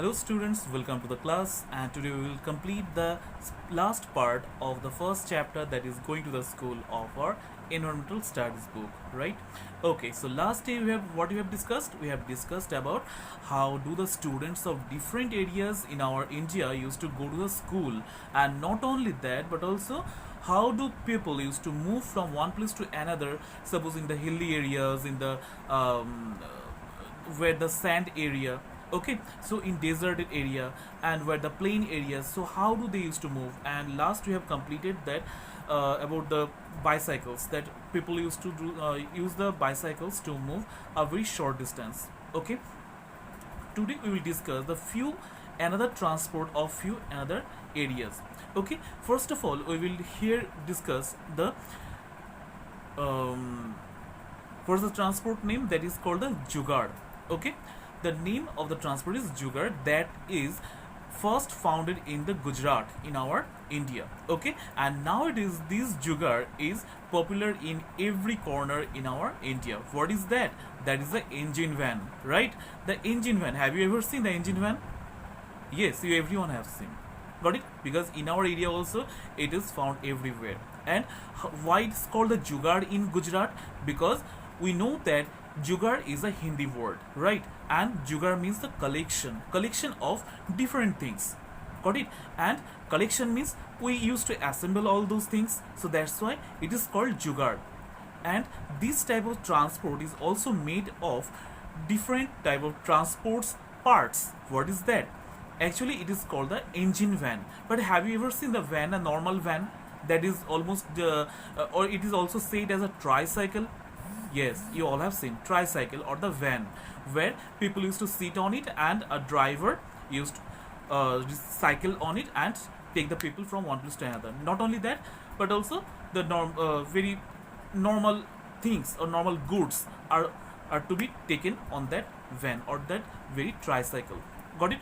Hello students, welcome to the class, and today we will complete the last part of the first chapter, that is going to the school, of our environmental studies book, right? Okay, so last day we have discussed? We have discussed about how do the students of different areas in our India used to go to the school, and not only that but also how do people used to move from one place to another, suppose in the hilly areas, in the where the sand area, okay, so in deserted area and where the plain areas, so how do they used to move. And last we have completed that about the bicycles, that people used to use the bicycles to move a very short distance. Okay, today we will discuss the few another transport of few another areas. Okay, first of all we will here discuss the first the transport name, that is called the jugaad. Okay, the name of the transport is jugaad, that is first founded in the Gujarat in our India. Okay, and nowadays this jugaad is popular in every corner in our India. What is that? That is the engine van, right? The engine van, have you ever seen the engine van? Yes, you everyone have seen. Got it? Because in our area also it is found everywhere. And why it's called the jugaad in Gujarat? Because we know that jugaad is a Hindi word, right? And jugaad means the collection of different things. Got it? And collection means we used to assemble all those things, so that's why it is called jugaad. And this type of transport is also made of different type of transports parts. What is that? Actually it is called the engine van. But have you ever seen the van, a normal van, that is almost or it is also said as a tricycle? Yes, you all have seen tricycle or the van, where people used to sit on it and a driver used to cycle on it and take the people from one place to another. Not only that, but also the very normal things or normal goods are to be taken on that van or that very tricycle. Got it?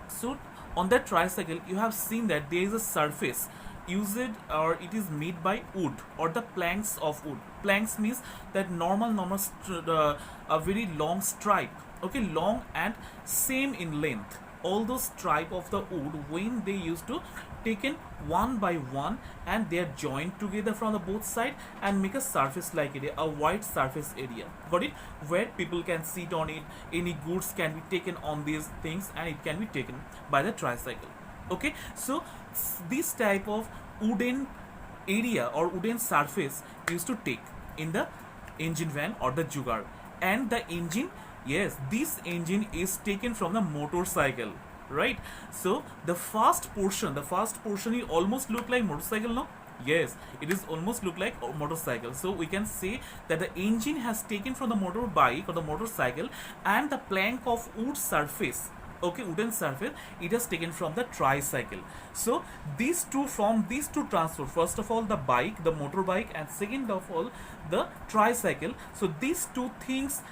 So on that tricycle you have seen that there is a surface used, or it is made by wood or the planks of wood. Planks means that normal a very long stripe, okay, long and same in length. All those stripe of the wood, when they used to taken one by one and they are joined together from the both side and make a surface like area, a wide surface area. Got it? Where people can sit on it, any goods can be taken on these things and it can be taken by the tricycle. Okay, so this type of wooden area or wooden surface used to take in the engine van or the jugaad. And the engine, yes, this engine is taken from the motorcycle, right? So the first portion will almost look like motorcycle, no? Yes, it is almost look like a motorcycle. So we can say that the engine has taken from the motorbike or the motorcycle, and the plank of wood surface, okay, wooden surface, it is taken from the tricycle. So these two transport, first of all the bike, the motorbike, and second of all the tricycle. So these two things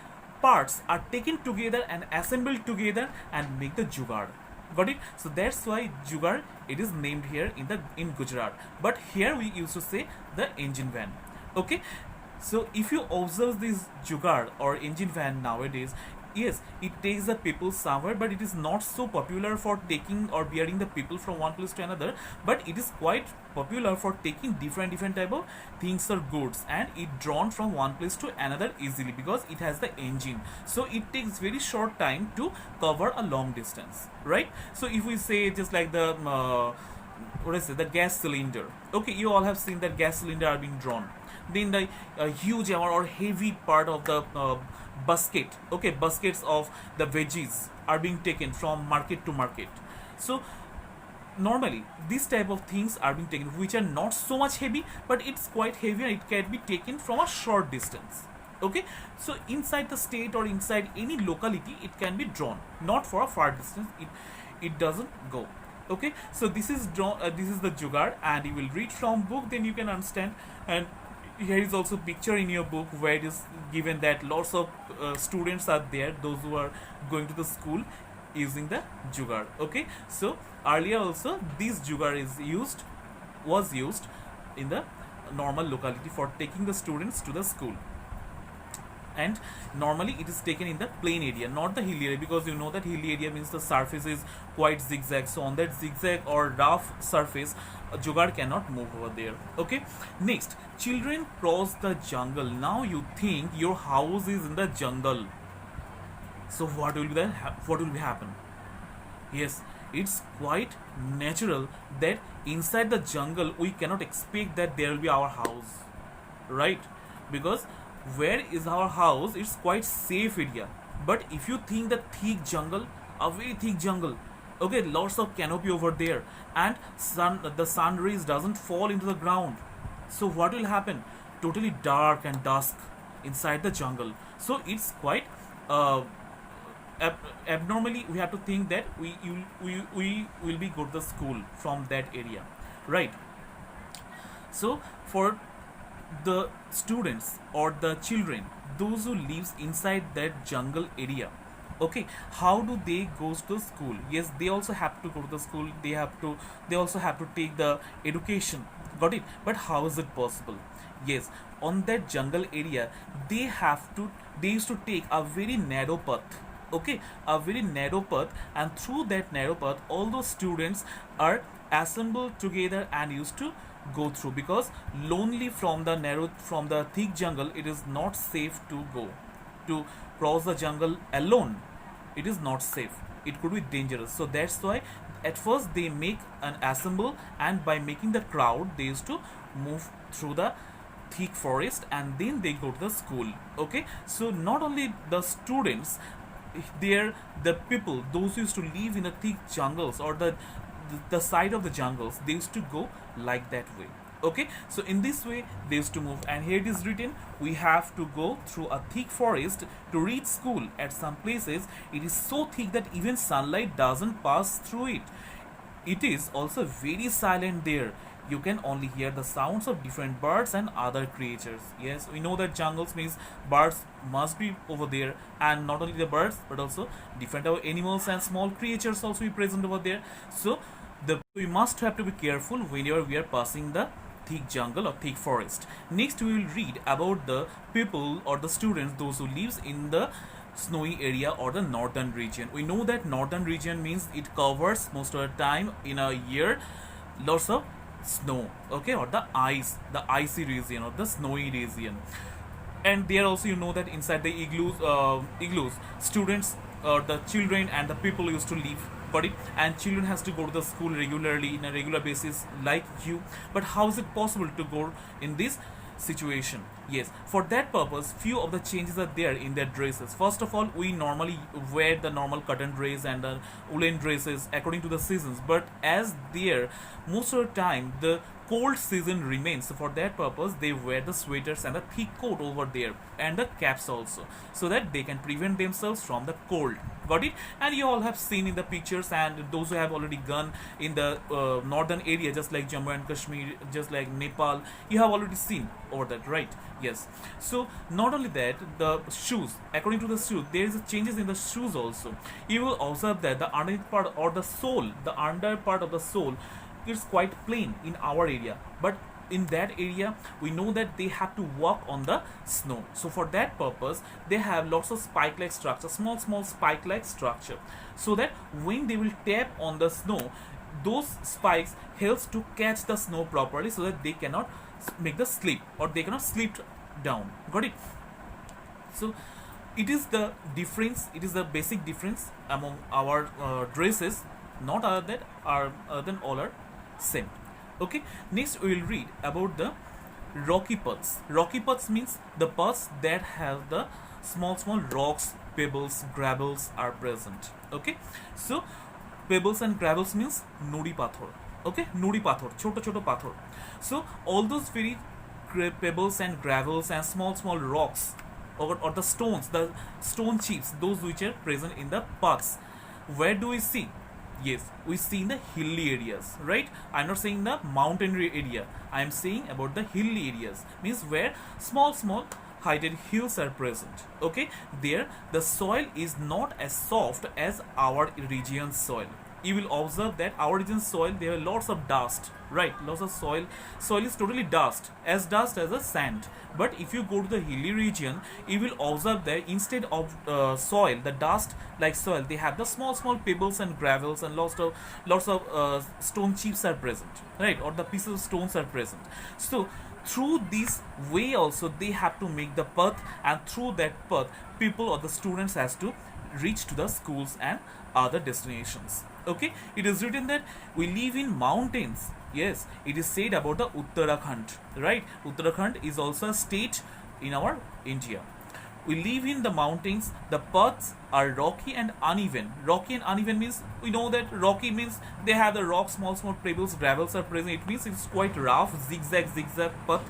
parts are taken together and assembled together and make the jugaad. Got it? So that's why jugaad it is named here in Gujarat, but here we used to say the engine van. Okay, so if you observe this jugaad or engine van nowadays, yes, it takes the people somewhere, but it is not so popular for taking or bearing the people from one place to another, but it is quite popular for taking different type of things or goods, and it drawn from one place to another easily because it has the engine. So it takes very short time to cover a long distance, right? So if we say just like the what is it, the gas cylinder, okay, you all have seen that gas cylinder are being drawn, then the huge amount or heavy part of the basket, okay, baskets of the veggies are being taken from market to market. So normally these type of things are being taken, which are not so much heavy, but it's quite heavy and it can be taken from a short distance. Okay, so inside the state or inside any locality it can be drawn, not for a far distance, it doesn't go. Okay, so this is drawn, this is the jugaad, and you will read from book, then you can understand. And here is also picture in your book where it is given that lots of students are there, those who are going to the school using the jugaad. Okay, so earlier also this jugaad was used in the normal locality for taking the students to the school. and normally it is taken in the plain area, not the hilly area, because you know that hilly area means the surface is quite zigzag. So on that zigzag or rough surface, a jugaad cannot move over there. Okay. Next, children cross the jungle. Now you think your house is in the jungle. So what will be happen? Yes, it's quite natural that inside the jungle we cannot expect that there will be our house, right? Because where is our house? It's quite safe area. But if you think the thick jungle, a very thick jungle, okay, lots of canopy over there, and the sun rays doesn't fall into the ground. So what will happen? Totally dark and dusk inside the jungle. So it's quite uh, abnormally we have to think that we will be go to the school from that area, right? So for the students or the children, those who lives inside that jungle area, okay, how do they goes to school? Yes, they also have to go to the school, they also have to take the education, got it? But how is it possible? Yes, on that jungle area they used to take a very narrow path, okay, a very narrow path, and through that narrow path all those students are assembled together and used to go through, because lonely from the thick jungle, it is not safe to go to cross the jungle alone. It is not safe, it could be dangerous. So that's why at first they make an assemble, and by making the crowd they used to move through the thick forest, and then they go to the school. Okay, so not only the students there, the people those who used to live in the thick jungles or the side of the jungles, they used to go like that way. Okay, so in this way they used to move, and here it is written, we have to go through a thick forest to reach school. At some places it is so thick that even sunlight doesn't pass through it. It is also very silent there. You can only hear the sounds of different birds and other creatures. Yes, we know that jungles means birds must be over there, and not only the birds but also different animals and small creatures also be present over there. So we must have to be careful whenever we are passing the thick jungle or thick forest. Next we will read about the people or the students, those who lives in the snowy area or the northern region. We know that northern region means it covers most of the time in a year lots of snow, okay, or the icy region or the snowy region. And there also you know that inside the igloos students or the children and the people used to live, got it? And children has to go to the school regularly in a regular basis like you. But how is it possible to go in this situation? Yes, for that purpose few of the changes are there in their dresses. First of all, we normally wear the normal cotton dress and the woolen dresses according to the seasons, but as there most of the time the cold season remains, so for that purpose they wear the sweaters and the thick coat over there and the caps also, so that they can prevent themselves from the cold, got it? And you all have seen in the pictures, and those who have already gone in the northern area just like Jammu and Kashmir, just like Nepal, you have already seen over that, right? Yes. So not only that, the shoes, according to the shoes there is a changes in the shoes also. You will observe that the underneath part or the sole, the under part of the sole is quite plain in our area, but in that area we know that they have to walk on the snow. So for that purpose they have lots of spike like structure, small spike like structure, so that when they will tap on the snow, those spikes helps to catch the snow properly, so that they cannot make the slip or they cannot slip down, got it? So it is the difference, it is the basic difference among our dresses, not other that are other than all are same. Okay, next we will read about the rocky paths. Rocky paths means the paths that have the small rocks, pebbles, gravels are present. Okay, so pebbles and gravels means nudi pathor. Okay, nudi pathor, choto pathor. So all those very pebbles and gravels and small rocks or the stones, the stone chips, those which are present in the paths, where do we see? Yes, we see in the hilly areas, right? I'm not saying the mountain area, I'm saying about the hilly areas, means where small heighted hills are present. Okay, there the soil is not as soft as our region soil. you will observe that our region soil, there are lots of dust, right? Lots of soil is totally dust as a sand. But if you go to the hilly region, you will observe that instead of soil, the dust like soil, they have the small pebbles and gravels, and lots of stone chips are present, right? Or the pieces of stones are present. So through this way also they have to make the path, and through that path people or the students has to reach to the schools and other destinations. Okay, it is written that we live in mountains. Yes, it is said about the Uttarakhand, right? Uttarakhand is also a state in our India. We live in the mountains. The paths are rocky and uneven. Rocky and uneven means, we know that rocky means they have the rocks, small pebbles, gravels are present. It means it's quite rough, zigzag path.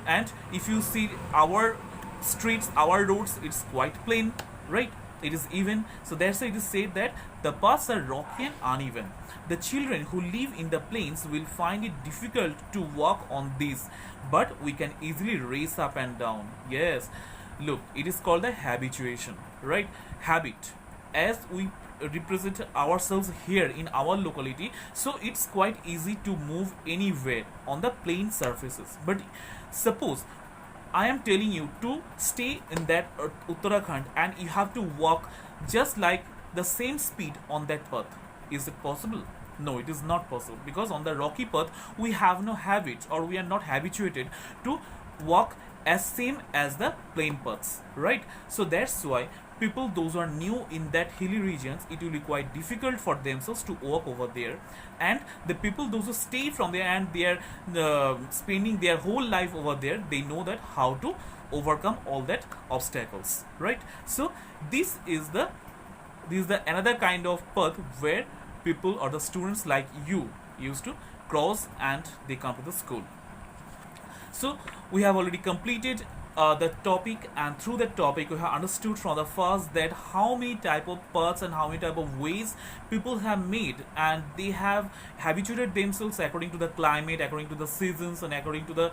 And if you see our streets, our roads, it's quite plain, right? It is even. So that's why it is said that the paths are rocky and uneven. The children who live in the plains will find it difficult to walk on these, but we can easily race up and down. Yes, look, it is called the habituation, right? Habit. As we represent ourselves here in our locality, so it's quite easy to move anywhere on the plain surfaces. But suppose I am telling you to stay in that Uttarakhand, and you have to walk just like the same speed on that path. Is it possible? No, it is not possible, because on the rocky path we have no habit, or we are not habituated to walk as same as the plain paths, right? So that's why people those who are new in that hilly regions, it will be quite difficult for themselves to walk over there. And the people those who stay from there and they are spending their whole life over there, they know that how to overcome all that obstacles, right? So this is the another kind of path where people or the students like you used to cross and they come to the school. So we have already completed the topic, and through that topic we have understood from the first that how many type of paths and how many type of ways people have made, and they have habituated themselves according to the climate, according to the seasons, and according to the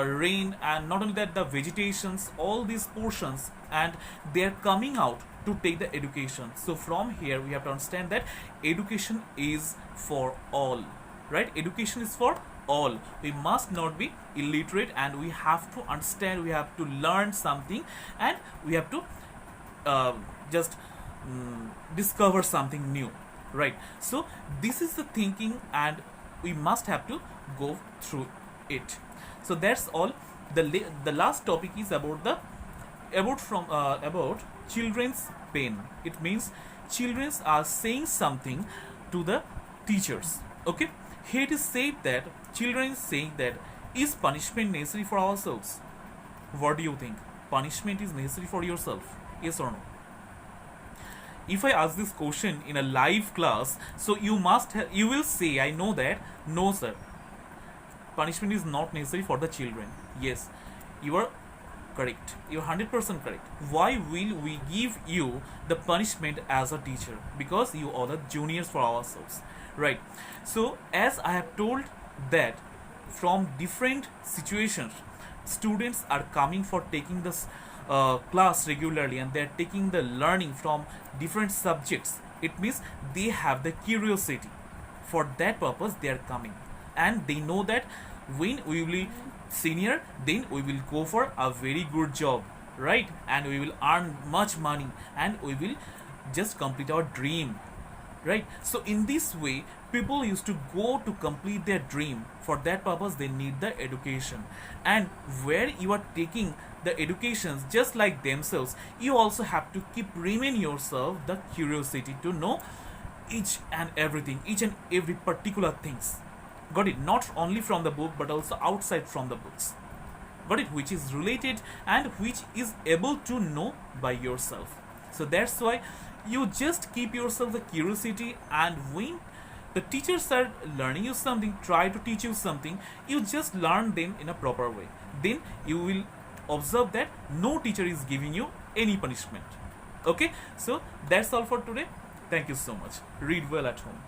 rain, and not only that, the vegetations, all these portions, and they are coming out to take the education. So from here we have to understand that education is for all, right? Education is for all. We must not be illiterate, and we have to understand, we have to learn something, and we have to just discover something new, right? So this is the thinking, and we must have to go through it. So that's all. The last topic is about children's pain. It means children are saying something to the teachers. Okay, here it is said that children is saying that, is punishment necessary for ourselves? What do you think? Punishment is necessary for yourself? Yes or no? If I ask this question in a live class, so you will say, I know that, no sir, punishment is not necessary for the children. Yes, you are correct. You are 100% correct. Why will we give you the punishment as a teacher? Because you are the juniors for ourselves, right? So as I have told that from different situations, students are coming for taking this class regularly, and they are taking the learning from different subjects. It means they have the curiosity. For that purpose they are coming, and they know that when we will be senior, then we will go for a very good job, right? And we will earn much money, and we will just complete our dream, right? So in this way people used to go to complete their dream. For that purpose they need the education, and where you are taking the educations just like themselves, you also have to keep remain yourself the curiosity to know each and every particular things. Got it? Not only from the book but also outside from the books. Got it? Which is related and which is able to know by yourself. So that's why you just keep yourself the curiosity, and when the teachers are learning you something, try to teach you something, you just learn them in a proper way. Then you will observe that no teacher is giving you any punishment. Okay, so that's all for today. Thank you so much. Read well at home.